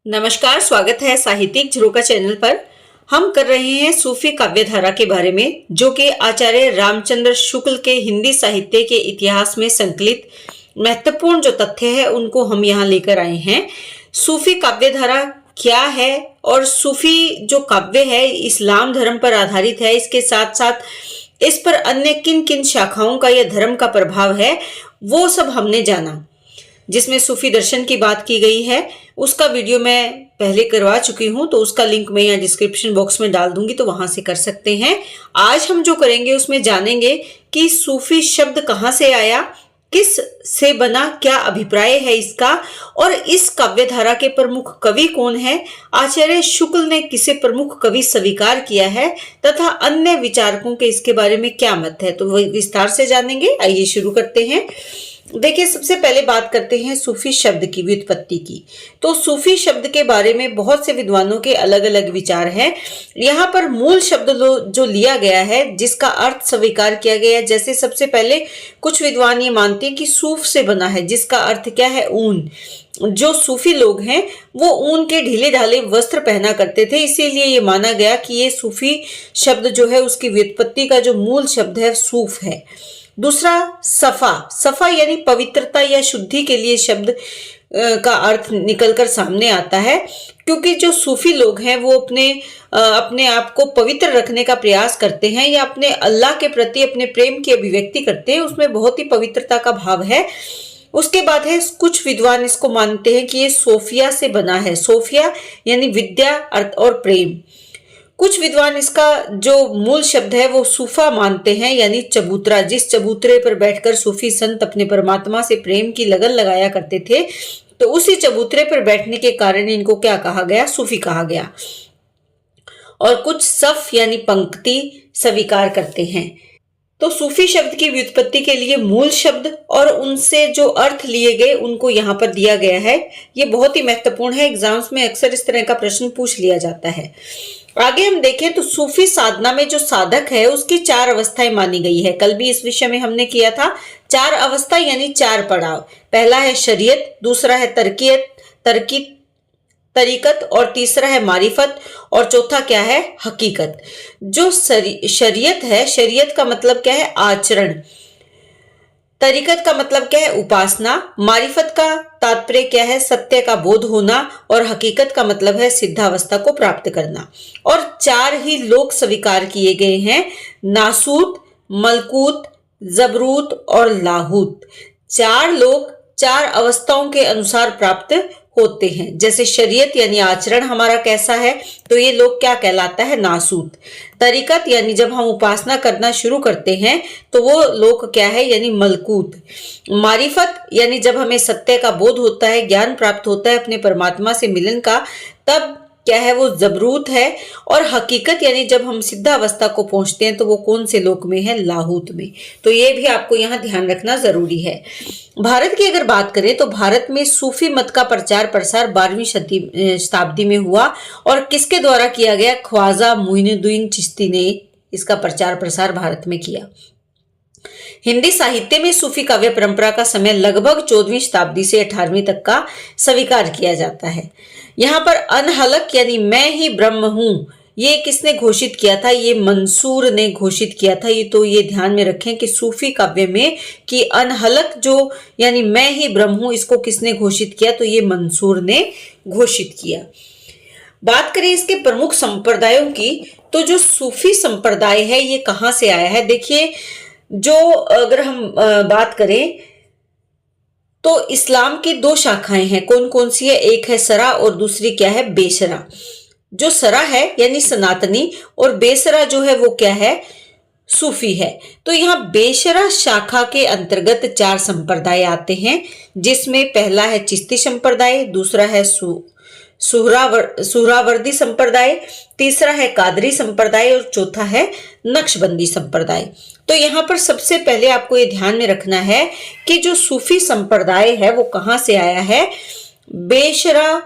नमस्कार, स्वागत है साहित्यिक झरोका चैनल पर। हम कर रहे हैं सूफी काव्य धारा के बारे में, जो कि आचार्य रामचंद्र शुक्ल के हिंदी साहित्य के इतिहास में संकलित महत्वपूर्ण जो तथ्य है उनको हम यहाँ लेकर आए हैं। सूफी काव्य धारा क्या है और सूफी जो काव्य है इस्लाम धर्म पर आधारित है, इसके साथ साथ इस पर अन्य किन किन शाखाओं का या धर्म का प्रभाव है वो सब हमने जाना। जिसमें सूफी दर्शन की बात की गई है, उसका वीडियो मैं पहले करवा चुकी हूं, तो उसका लिंक मैं यहाँ डिस्क्रिप्शन बॉक्स में डाल दूंगी, तो वहां से कर सकते हैं। आज हम जो करेंगे उसमें जानेंगे कि सूफी शब्द कहाँ से आया, किस से बना, क्या अभिप्राय है इसका, और इस काव्य धारा के प्रमुख कवि कौन है, आचार्य शुक्ल ने किसे प्रमुख कवि स्वीकार किया है, तथा अन्य विचारकों के इसके बारे में क्या मत है, तो वह विस्तार से जानेंगे। आइए शुरू करते हैं। देखिए, सबसे पहले बात करते हैं सूफी शब्द की व्युत्पत्ति की। तो सूफी शब्द के बारे में बहुत से विद्वानों के अलग अलग विचार हैं। यहाँ पर मूल शब्द जो लिया गया है, जिसका अर्थ स्वीकार किया गया है, जैसे सबसे पहले कुछ विद्वान ये मानते हैं कि सूफ से बना है, जिसका अर्थ क्या है, ऊन। जो सूफी लोग हैं वो ऊन के ढीले ढाले वस्त्र पहना करते थे, इसीलिए ये माना गया कि ये सूफी शब्द जो है उसकी व्युत्पत्ति का जो मूल शब्द है सूफ है। दूसरा सफा, सफा यानी पवित्रता या शुद्धि के लिए शब्द का अर्थ निकलकर सामने आता है, क्योंकि जो सूफी लोग हैं वो अपने आप को पवित्र रखने का प्रयास करते हैं या अपने अल्लाह के प्रति अपने प्रेम की अभिव्यक्ति करते हैं, उसमें बहुत ही पवित्रता का भाव है। उसके बाद है, कुछ विद्वान इसको मानते हैं कि ये सोफिया से बना है। सोफिया यानी विद्या और प्रेम। कुछ विद्वान इसका जो मूल शब्द है वो सूफा मानते हैं, यानी चबूतरा। जिस चबूतरे पर बैठकर सूफी संत अपने परमात्मा से प्रेम की लगन लगाया करते थे, तो उसी चबूतरे पर बैठने के कारण इनको क्या कहा गया, सूफी कहा गया। और कुछ सफ यानी पंक्ति स्वीकार करते हैं। तो सूफी शब्द की व्युत्पत्ति के लिए मूल शब्द और उनसे जो अर्थ लिए गए उनको यहाँ पर दिया गया है। ये बहुत ही महत्वपूर्ण है, एग्जाम्स में अक्सर इस तरह का प्रश्न पूछ लिया जाता है। आगे हम देखें तो सूफी साधना में जो साधक है उसकी 4 अवस्थाएं मानी गई है। कल भी इस विषय में हमने किया था। 4 अवस्था यानी 4 पड़ाव। पहला है शरीयत, दूसरा है तरीकत, और तीसरा है मारिफत, और चौथा क्या है, हकीकत। जो शरीयत है, शरीयत का मतलब क्या है, आचरण। तरीकत का मतलब क्या है, उपासना। मारिफत का तात्पर्य क्या है, सत्य का बोध होना। और हकीकत का मतलब है सिद्धावस्था को प्राप्त करना। और 4 ही लोक स्वीकार किए गए हैं, नासूत, मलकूत, जबरूत और लाहूत। 4 लोक 4 अवस्थाओं के अनुसार प्राप्त होते हैं। जैसे शरीयत यानी आचरण हमारा कैसा है, तो ये लोग क्या कहलाता है, नासूत। तरीकत यानी जब हम उपासना करना शुरू करते हैं तो वो लोक क्या है, यानी मलकूत। मारिफत यानी जब हमें सत्य का बोध होता है, ज्ञान प्राप्त होता है अपने परमात्मा से मिलन का, तब क्या है, वो जबरूत है। और हकीकत यानी जब हम सिद्धावस्था को पहुंचते हैं तो वो कौन से लोक में है, लाहूत में। तो ये भी आपको यहाँ ध्यान रखना जरूरी है। भारत की अगर बात करें तो भारत में सूफी मत का प्रचार प्रसार 12वीं शताब्दी में हुआ। और किसके द्वारा किया गया, ख्वाजा मुइनुद्दीन चिश्ती ने इसका प्रचार प्रसार भारत में किया। हिंदी साहित्य में सूफी काव्य परंपरा का समय लगभग 14वीं शताब्दी से 18वीं तक का स्वीकार किया जाता है। यहाँ पर अनहलक यानी मैं ही ब्रह्म हूं, ये किसने घोषित किया था, ये मंसूर ने घोषित किया था। ये ध्यान में रखें कि सूफी काव्य में कि अनहलक जो यानी मैं ही ब्रह्म हूं, इसको किसने घोषित किया, तो ये मंसूर ने घोषित किया। बात करें इसके प्रमुख संप्रदायों की, तो जो सूफी संप्रदाय है ये कहाँ से आया है। देखिए, जो अगर हम बात करें तो इस्लाम की 2 शाखाएं हैं। कौन कौन सी है, एक है सरा और दूसरी क्या है, बेसरा। जो सरा है यानी सनातनी, और बेसरा जो है वो क्या है, सूफी है। तो यहाँ बेसरा शाखा के अंतर्गत 4 संप्रदाय आते हैं, जिसमें पहला है चिश्ती संप्रदाय, दूसरा है सुहरावर्दी संप्रदाय, तीसरा है कादरी संप्रदाय और चौथा है नक्शबंदी संप्रदाय। तो यहाँ पर सबसे पहले आपको ये ध्यान में रखना है कि जो सूफी संप्रदाय है वो कहाँ से आया है। बेशरा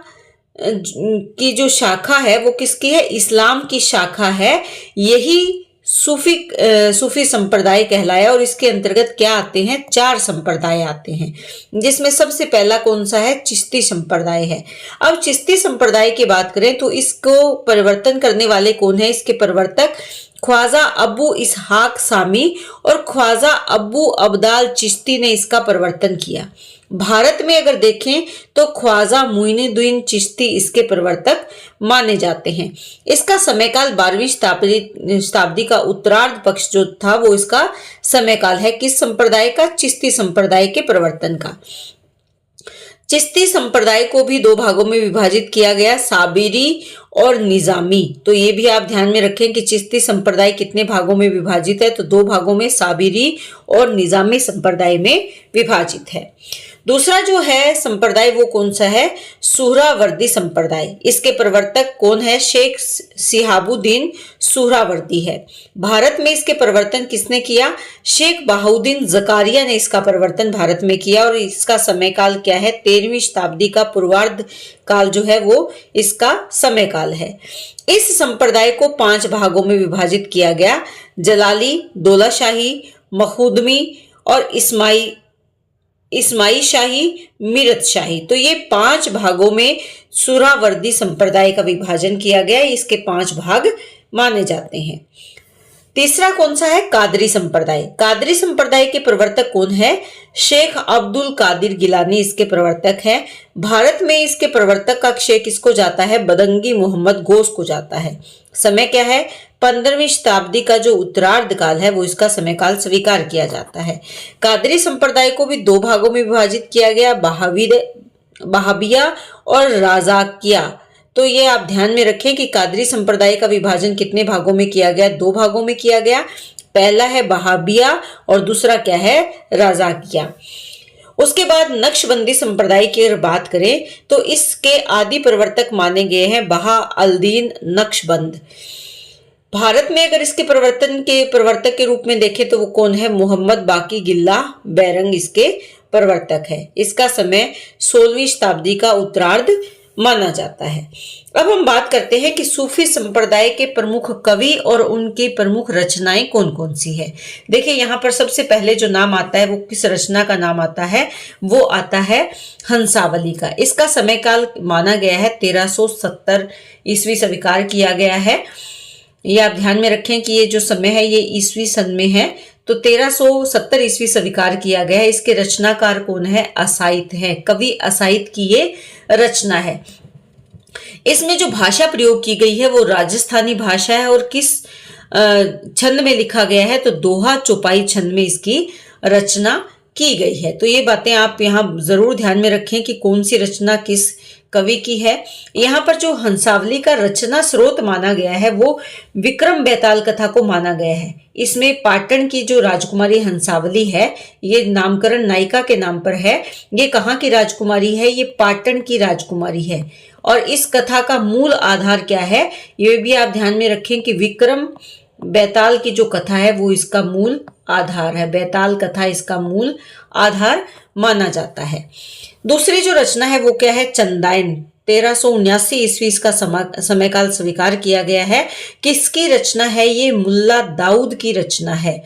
की जो शाखा है वो किसकी है, इस्लाम की शाखा है। यही सूफी संप्रदाय कहलाया और इसके अंतर्गत क्या आते हैं, 4 संप्रदाय आते हैं, जिसमें सबसे पहला कौन सा है, चिश्ती संप्रदाय है। अब चिश्ती संप्रदाय की बात करें तो इसको परिवर्तन करने वाले कौन है, इसके प्रवर्तक ख्वाजा अबू इसहाक सामी और ख्वाजा अबू अब्दाल चिश्ती ने इसका प्रवर्तन किया। भारत में अगर देखें तो ख्वाजा मुइनुद्दीन चिश्ती इसके प्रवर्तक माने जाते हैं। इसका समयकाल 12वीं शताब्दी का उत्तरार्ध पक्ष जो था वो इसका समयकाल है। किस संप्रदाय का, चिश्ती संप्रदाय के प्रवर्तन का। चिश्ती संप्रदाय को भी 2 भागों में विभाजित किया गया, साबिरी और निजामी। तो ये भी आप ध्यान में रखें कि चिश्ती संप्रदाय कितने भागों में विभाजित है, तो 2 भागों में, साबिरी और निजामी संप्रदाय में विभाजित है। दूसरा जो है संप्रदाय वो कौन सा है, सुहरावर्दी संप्रदाय। इसके प्रवर्तक कौन है, शेख शिहाबुद्दीन सुहरावर्दी है। भारत में इसके प्रवर्तन किसने किया, शेख बहाउद्दीन जकारिया ने इसका प्रवर्तन भारत में किया और इसका समयकाल क्या है, 13वीं शताब्दी का पूर्वार्ध काल जो है वो इसका समयकाल है। इस संप्रदाय को 5 भागों में विभाजित किया गया, जलाली, दौला शाही, मखदूमी और इस्माई शाही, मीरत शाही। तो ये 5 भागों में सुहरावर्दी संप्रदाय का विभाजन किया गया। इसके 5 भाग माने जाते हैं। तीसरा कौन सा है, कादरी संप्रदाय। कादरी संप्रदाय के प्रवर्तक कौन है, शेख अब्दुल कादिर गिलानी इसके प्रवर्तक है। भारत में इसके प्रवर्तक का श्रेय किसको जाता है, बदंगी मोहम्मद गोस को जाता है। समय क्या है, 15वीं शताब्दी का जो उत्तरार्ध काल है वो इसका समयकाल स्वीकार किया जाता है। कादरी संप्रदाय को भी 2 भागों में विभाजित किया गया, बहाबिया और राजाकिया। तो ये आप ध्यान में रखें कि कादरी संप्रदाय का विभाजन कितने भागों में किया गया, 2 भागों में किया गया। पहला है बहाबिया और दूसरा क्या है, राजाकिया। उसके बाद नक्शबंदी संप्रदाय की अगर बात करें तो इसके आदि प्रवर्तक माने गए हैं बहा अल-दीन नक्शबंद। भारत में अगर इसके प्रवर्तक के रूप में देखें तो वो कौन है, मोहम्मद बाकी गिल्ला बैरंग इसके प्रवर्तक है। इसका समय 16वीं शताब्दी का उत्तरार्ध माना जाता है। अब हम बात करते हैं कि सूफी संप्रदाय के प्रमुख कवि और उनकी प्रमुख रचनाएं कौन कौन सी है। देखिए यहाँ पर सबसे पहले जो नाम आता है वो किस रचना का नाम आता है, वो आता है हंसावली का। इसका समयकाल माना गया है 1370 ईस्वी स्वीकार किया गया है। ये आप ध्यान में रखें कि ये जो समय है ये ईस्वी सन में है, तो 1370 ईस्वी स्वीकार किया गया है। इसके रचनाकार कौन है, असाइत है, कवि असाइत की ये रचना है। इसमें जो भाषा प्रयोग की गई है वो राजस्थानी भाषा है और किस छंद में लिखा गया है, तो दोहा चौपाई छंद में इसकी रचना की गई है। तो ये बातें आप यहाँ जरूर ध्यान में रखें कि कौन सी रचना किस कवि की है। यहाँ पर जो हंसावली का रचना स्रोत माना गया है वो विक्रम बेताल कथा को माना गया है। इसमें पाटन की जो राजकुमारी हंसावली है, ये नामकरण नायिका के नाम पर है। ये कहाँ की राजकुमारी है, ये पाटन की राजकुमारी है। और इस कथा का मूल आधार क्या है, ये भी आप ध्यान में रखें कि विक्रम बेताल की जो कथा है वो इसका मूल आधार है। बेताल कथा इसका मूल आधार माना जाता है। दूसरी जो रचना है वो क्या है, चंदायन। 1379 ईस्वी इसका समयकाल स्वीकार किया गया है। किसकी रचना है, ये मुल्ला दाऊद की रचना है।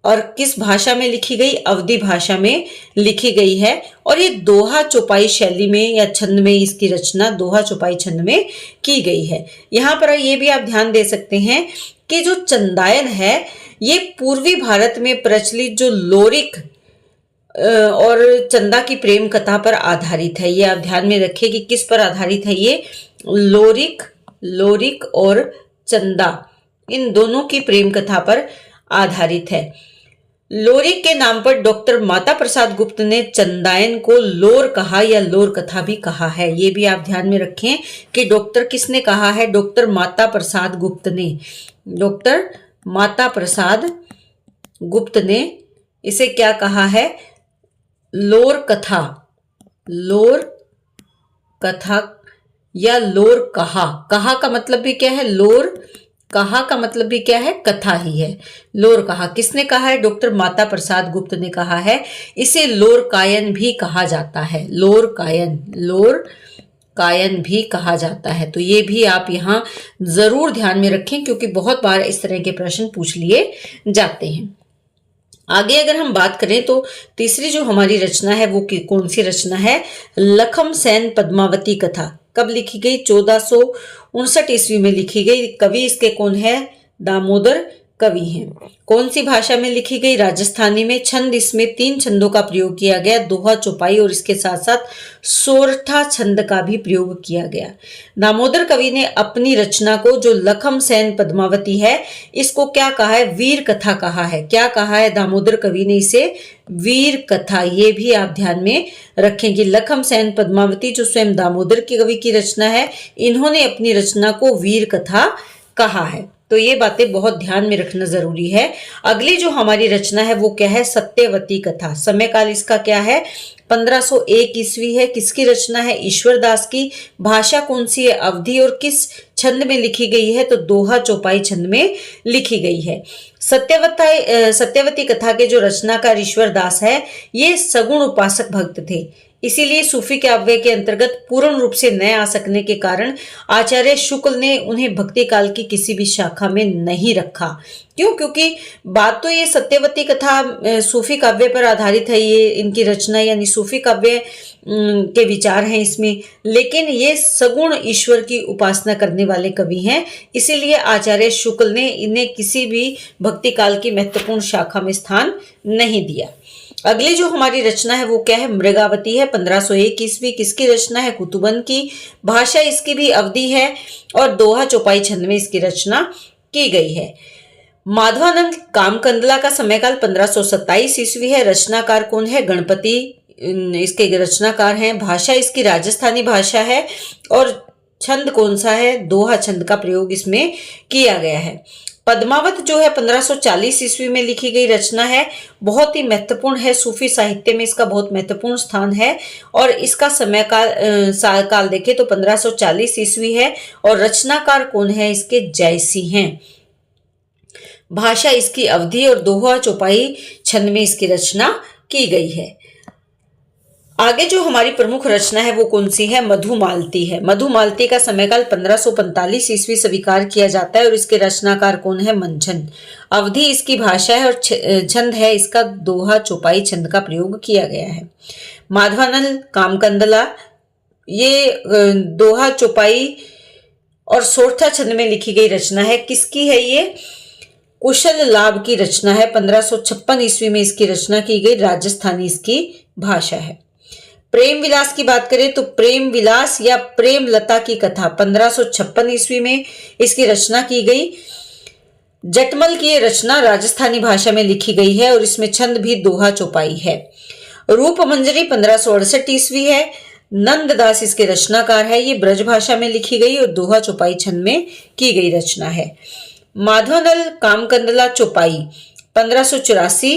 और किस भाषा में लिखी गई, अवधी भाषा में लिखी गई है। और ये दोहा चौपाई शैली में या छंद में इसकी रचना दोहा चौपाई छंद में की गई है। यहाँ पर ये भी आप ध्यान दे सकते हैं कि जो चंदायन है ये पूर्वी भारत में प्रचलित जो लोरिक और चंदा की प्रेम कथा पर आधारित है। ये आप ध्यान में रखिए कि किस पर आधारित है, ये लोरिक और चंदा इन दोनों की प्रेम कथा पर आधारित है। लोरिक के नाम पर डॉक्टर माता प्रसाद गुप्त ने चंदायन को लोर कहा या लोर कथा भी कहा है। ये भी आप ध्यान में रखें कि डॉक्टर किसने कहा है, डॉक्टर माता प्रसाद गुप्त ने। डॉक्टर माता प्रसाद गुप्त ने इसे क्या कहा है, लोर कथा या लोर कहा। कहा का मतलब भी क्या है, लोर कहा का मतलब भी क्या है, कथा ही है। लोर कहा किसने कहा है, डॉक्टर माता प्रसाद गुप्त ने कहा है। इसे लोर कायन भी कहा जाता है। लोर कायन भी कहा जाता है। तो ये भी आप यहाँ जरूर ध्यान में रखें, क्योंकि बहुत बार इस तरह के प्रश्न पूछ लिए जाते हैं। आगे अगर हम बात करें तो तीसरी जो हमारी रचना है वो कौन सी रचना है? लखम सेन पद्मावती कथा। कब लिखी गई? 1459 ईस्वी में लिखी गई। कवि इसके कौन है? दामोदर कवि हैं। कौन सी भाषा में लिखी गई? राजस्थानी में। छंद इसमें 3 छंदों का प्रयोग किया गया, दोहा, चौपाई और इसके साथ साथ सोरठा छंद का भी प्रयोग किया गया। दामोदर कवि ने अपनी रचना को, जो लखम सेन पद्मावती है, इसको क्या कहा है? वीर कथा कहा है। क्या कहा है दामोदर कवि ने इसे? वीर कथा। ये भी आप ध्यान में रखेंगे। लखम सेन पद्मावती जो स्वयं दामोदर की कवि की रचना है, इन्होंने अपनी रचना को वीर कथा कहा है। तो ये बातें बहुत ध्यान में रखना जरूरी है। अगली जो हमारी रचना है वो क्या है? सत्यवती कथा। समय काल इसका क्या है? 1501 ईस्वी है। किसकी रचना है? ईश्वर दास की। भाषा कौन सी है? अवधी। और किस छंद में लिखी गई है? तो दोहा चौपाई छंद में लिखी गई है। सत्यवती कथा के जो रचनाकार ईश्वर दास है, ये सगुण उपासक भक्त थे। इसीलिए सूफी काव्य के अंतर्गत पूर्ण रूप से न आ सकने के कारण आचार्य शुक्ल ने उन्हें भक्ति काल की किसी भी शाखा में नहीं रखा। क्यों? क्योंकि बात तो ये सत्यवती कथा सूफी काव्य पर आधारित है, ये इनकी रचना यानी सूफी काव्य के विचार हैं इसमें, लेकिन ये सगुण ईश्वर की उपासना करने वाले कवि हैं। इसीलिए आचार्य शुक्ल ने इन्हें किसी भी भक्ति काल की महत्वपूर्ण शाखा में स्थान नहीं दिया। अगली जो हमारी रचना है वो क्या है? मृगावती है। 1501 ईस्वी। किसकी रचना है? कुतुबन की। भाषा इसकी भी अवधी है और दोहा चौपाई छंद में इसकी रचना की गई है। माधवानंद कामकंदला का समयकाल 1527 ईस्वी है। रचनाकार कौन है? गणपति इसके रचनाकार हैं। भाषा इसकी राजस्थानी भाषा है और छंद कौन सा है? दोहा छंद का प्रयोग इसमें किया गया है। पद्मावत जो है 1540 ईस्वी में लिखी गई रचना है। बहुत ही महत्वपूर्ण है, सूफी साहित्य में इसका बहुत महत्वपूर्ण स्थान है और इसका समय काल देखें तो 1540 ईस्वी है और रचनाकार कौन है इसके? जयसी हैं। भाषा इसकी अवधी और दोहा चौपाई छंद में इसकी रचना की गई है। आगे जो हमारी प्रमुख रचना है वो कौन सी है? मधुमालती है। मधुमालती का समयकाल 1545 ईस्वी स्वीकार किया जाता है और इसके रचनाकार कौन है? मंझन। अवधि इसकी भाषा है और छंद है इसका दोहा चौपाई छंद का प्रयोग किया गया है। माधवानंद कामकंदला ये दोहा चौपाई और सोरठा छंद में लिखी गई रचना है। किसकी है ये? कुशल लाभ की रचना है। 1556 ईस्वी में इसकी रचना की गई। राजस्थानी इसकी भाषा है। प्रेम विलास की बात करें तो प्रेम विलास या प्रेम लता की कथा 1556 ईस्वी में इसकी रचना की गई। जटमल की ये रचना राजस्थानी भाषा में लिखी गई है और इसमें छंद भी दोहा चौपाई है। रूप मंजरी 1568 ईस्वी है। नंददास इसके रचनाकार है। ये ब्रज भाषा में लिखी गई और दोहा चौपाई छंद में की गई रचना है। माधवानल कामकंदला चौपाई 1584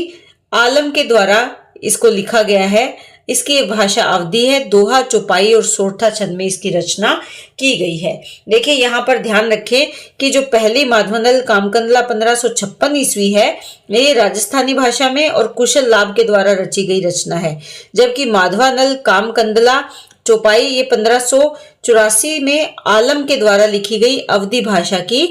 आलम के द्वारा इसको लिखा गया है। इसकी भाषा अवधी है। दोहा चौपाई और सोरठा छंद में इसकी रचना की गई है। देखिए यहाँ पर ध्यान रखें कि जो पहली माधवानल कामकंदला 1556 ईस्वी है, ये राजस्थानी भाषा में और कुशल लाभ के द्वारा रची गई रचना है, जबकि माधवानल कामकंदला चौपाई ये 1584 में आलम के द्वारा लिखी गई अवधी भाषा की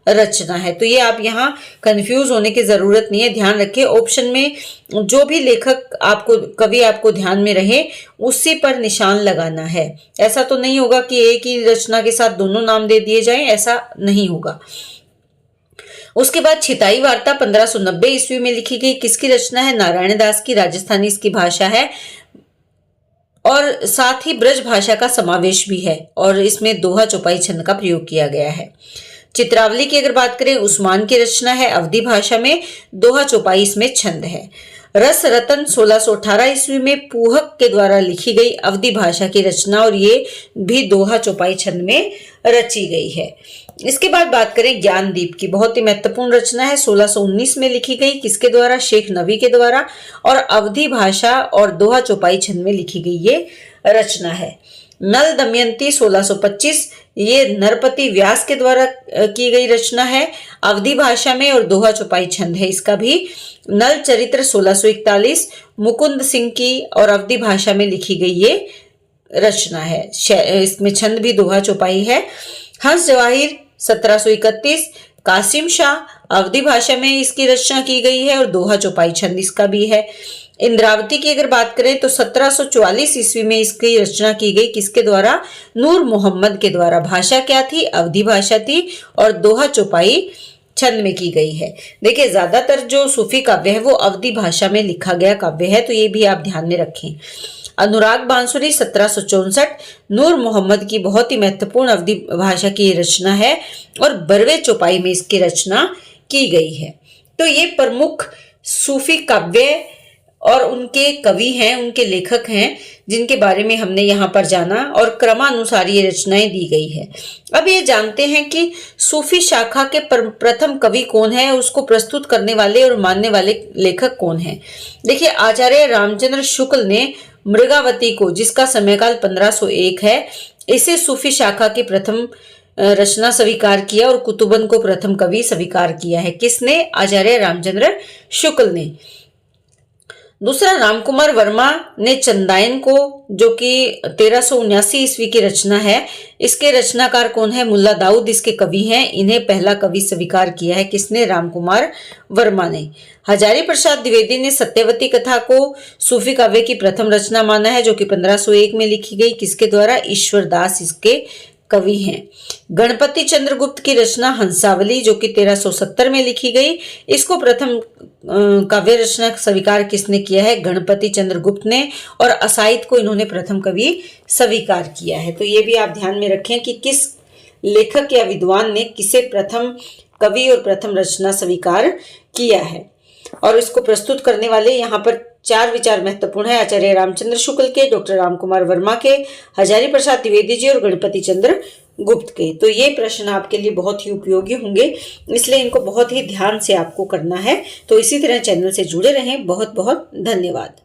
रचना है। तो ये आप यहाँ कंफ्यूज होने की जरूरत नहीं है, ध्यान रखें। ऑप्शन में जो भी लेखक आपको, कवि आपको ध्यान में रहे, उसी पर निशान लगाना है। ऐसा तो नहीं होगा कि एक ही रचना के साथ दोनों नाम दे दिए जाएं, ऐसा नहीं होगा। उसके बाद छिताई वार्ता 1590 ईस्वी में लिखी गई। किसकी रचना है? नारायण दास की। राजस्थानी इसकी भाषा है और साथ ही ब्रज भाषा का समावेश भी है और इसमें दोहा चौपाई छंद का प्रयोग किया गया है। चित्रावली की अगर बात करें, उस्मान की रचना है अवधी भाषा में, दोहा चौपाई इसमें छंद है। रस रतन 1618 ईस्वी में पूहक के द्वारा लिखी गई अवधी भाषा की रचना और ये भी दोहा चौपाई छंद में रची गई है। इसके बाद बात करें ज्ञानदीप की, बहुत ही महत्वपूर्ण रचना है। 1619 में लिखी गई। किसके द्वारा? शेख नवी के द्वारा और अवधी भाषा और दोहा चौपाई छंद में लिखी गई ये रचना है। नल दमयंती 1625 ये नरपति व्यास के द्वारा की गई रचना है, अवधी भाषा में और दोहा चौपाई छंद है इसका भी। नल चरित्र 1641 मुकुंद सिंह की और अवधी भाषा में लिखी गई ये रचना है। इसमें छंद भी दोहा चौपाई है। हंस जवाहिर 1731, कासिम शाह अवधी भाषा में इसकी रचना की गई है और दोहा चौपाई छंद इसका भी है। इंद्रावती की अगर बात करें तो 1744 ईस्वी में इसकी रचना की गई, किसके द्वारा? नूर मोहम्मद के द्वारा। भाषा क्या थी? अवधी भाषा थी और दोहा चौपाई छंद में की गई है। देखिए, ज्यादातर जो सूफी काव्य है वो अवधी भाषा में लिखा गया काव्य है, तो ये भी आप ध्यान में रखें। अनुराग बांसुरी 1764, नूर मोहम्मद की बहुत ही महत्वपूर्ण अवधी भाषा की रचना है और बरवे चौपाई में इसकी रचना की गई है। तो ये प्रमुख सूफी काव्य और उनके कवि हैं, उनके लेखक हैं, जिनके बारे में हमने यहाँ पर जाना और क्रमानुसार ये रचनाएं दी गई है। अब ये जानते हैं कि सूफी शाखा के प्रथम कवि कौन है, उसको प्रस्तुत करने वाले और मानने वाले लेखक कौन है। देखिए, आचार्य रामचंद्र शुक्ल ने मृगावती को, जिसका समयकाल 1501 है, इसे सूफी शाखा के प्रथम रचना स्वीकार किया और कुतुबन को प्रथम कवि स्वीकार किया है। किसने? आचार्य रामचंद्र शुक्ल ने। दूसरा, रामकुमार वर्मा ने चंदायन को, जो कि 1379 ईस्वी की रचना है, इसके रचनाकार कौन है? मुल्ला दाऊद इसके कवि हैं। इन्हें पहला कवि स्वीकार किया है। किसने? रामकुमार वर्मा ने। हजारी प्रसाद द्विवेदी ने सत्यवती कथा को सूफी काव्य की प्रथम रचना माना है, जो कि 1501 में लिखी गई। किसके द्वारा? ईश्वर दास इसके कवि हैं। गणपति चंद्रगुप्त की रचना हंसावली, जो कि 1370 में लिखी गई, इसको प्रथम काव्य रचना स्वीकार किसने किया है? गणपति चंद्रगुप्त ने। और असाइद को इन्होंने प्रथम कवि स्वीकार किया है। तो ये भी आप ध्यान में रखें कि किस लेखक या विद्वान ने किसे प्रथम कवि और प्रथम रचना स्वीकार किया है। और इसको प्रस्तुत करने वाले यहाँ पर 4 विचार महत्वपूर्ण है: आचार्य रामचंद्र शुक्ल के, डॉक्टर रामकुमार वर्मा के, हजारी प्रसाद द्विवेदी जी और गणपति चंद्र गुप्त के। तो ये प्रश्न आपके लिए बहुत ही उपयोगी होंगे, इसलिए इनको बहुत ही ध्यान से आपको करना है। तो इसी तरह चैनल से जुड़े रहें। बहुत बहुत धन्यवाद।